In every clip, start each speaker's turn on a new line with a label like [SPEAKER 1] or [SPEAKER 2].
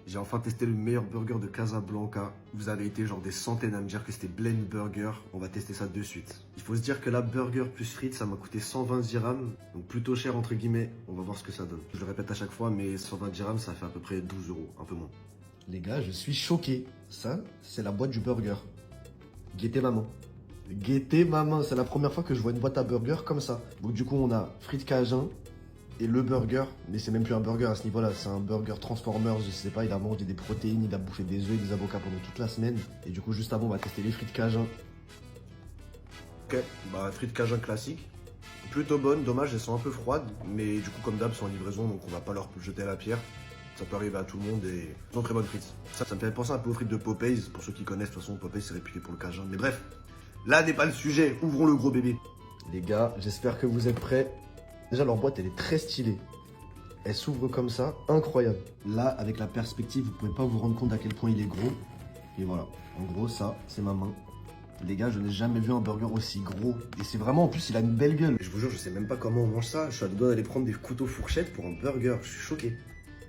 [SPEAKER 1] J'ai enfin testé le meilleur burger de Casablanca. Vous avez été genre des centaines à me dire que c'était Blend Burger. On va tester ça de suite. Il faut se dire que là, burger plus frites, ça m'a coûté 120 dirhams. Donc plutôt cher entre guillemets. On va voir ce que ça donne. Je le répète à chaque fois, mais 120 dirhams, ça fait à peu près 12 euros, un peu moins.
[SPEAKER 2] Les gars, je suis choqué. Ça, c'est la boîte du burger. Guettez maman. Guettez maman, c'est la première fois que je vois une boîte à burger comme ça. Donc du coup, on a frites cajun et le burger. Mais c'est même plus un burger à ce niveau-là, c'est un burger Transformers, je sais pas, il a mangé des protéines, il a bouffé des œufs et des avocats pendant toute la semaine. Et du coup, juste avant, on va tester les frites cajun.
[SPEAKER 1] Ok, bah frites cajun classique. Plutôt bonnes, dommage, elles sont un peu froides. Mais du coup, comme d'hab, c'est en livraison, donc on va pas leur jeter la pierre. Ça peut arriver à tout le monde et ils ont très bonnes frites. Ça me fait penser un peu aux frites de Popeyes. Pour ceux qui connaissent, de toute façon, Popeyes c'est réputé pour le cajun. Mais bref, là n'est pas le sujet. Ouvrons le gros bébé.
[SPEAKER 2] Les gars, j'espère que vous êtes prêts. Déjà, leur boîte, elle est très stylée. Elle s'ouvre comme ça, incroyable. Là, avec la perspective, vous pouvez pas vous rendre compte à quel point il est gros. Et voilà, en gros, ça, c'est ma main. Les gars, je n'ai jamais vu un burger aussi gros. Et c'est vraiment, en plus, il a une belle gueule.
[SPEAKER 1] Je vous jure, je sais même pas comment on mange ça. Je suis à deux doigts d'aller prendre des couteaux fourchettes pour un burger. Je suis choqué.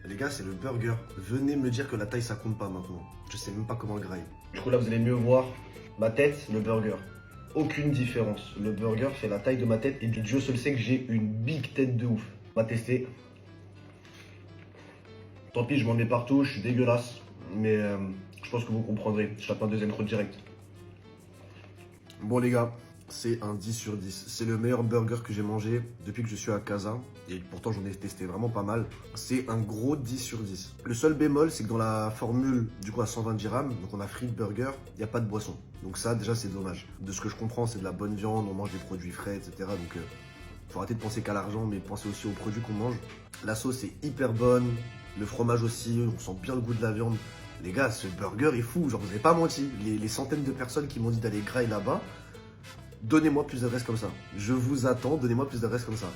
[SPEAKER 1] Les gars, c'est le burger. Venez me dire que la taille, ça compte pas maintenant. Je sais même pas comment le grailler. Du coup, là, vous allez mieux voir ma tête, le burger. Aucune différence. Le burger fait la taille de ma tête et Dieu seul sait que j'ai une big tête de ouf. On va tester. Tant pis, je m'en mets partout, je suis dégueulasse. Mais je pense que vous comprendrez. Je tape un deuxième croc direct. Bon les gars, c'est un 10 sur 10. C'est le meilleur burger que j'ai mangé depuis que je suis à Casa. Et pourtant j'en ai testé vraiment pas mal. C'est un gros 10 sur 10. Le seul bémol, c'est que dans la formule, du coup à 120 dirhams, donc on a frites burger, il n'y a pas de boisson. Donc ça déjà c'est dommage. De ce que je comprends, c'est de la bonne viande, on mange des produits frais, etc. Donc faut arrêter de penser qu'à l'argent, mais penser aussi aux produits qu'on mange. La sauce est hyper bonne, le fromage aussi, on sent bien le goût de la viande. Les gars, ce burger est fou, genre vous n'avez pas menti. Les centaines de personnes qui m'ont dit d'aller grailler là-bas, donnez-moi plus d'adresses comme ça. Je vous attends, donnez-moi plus d'adresses comme ça.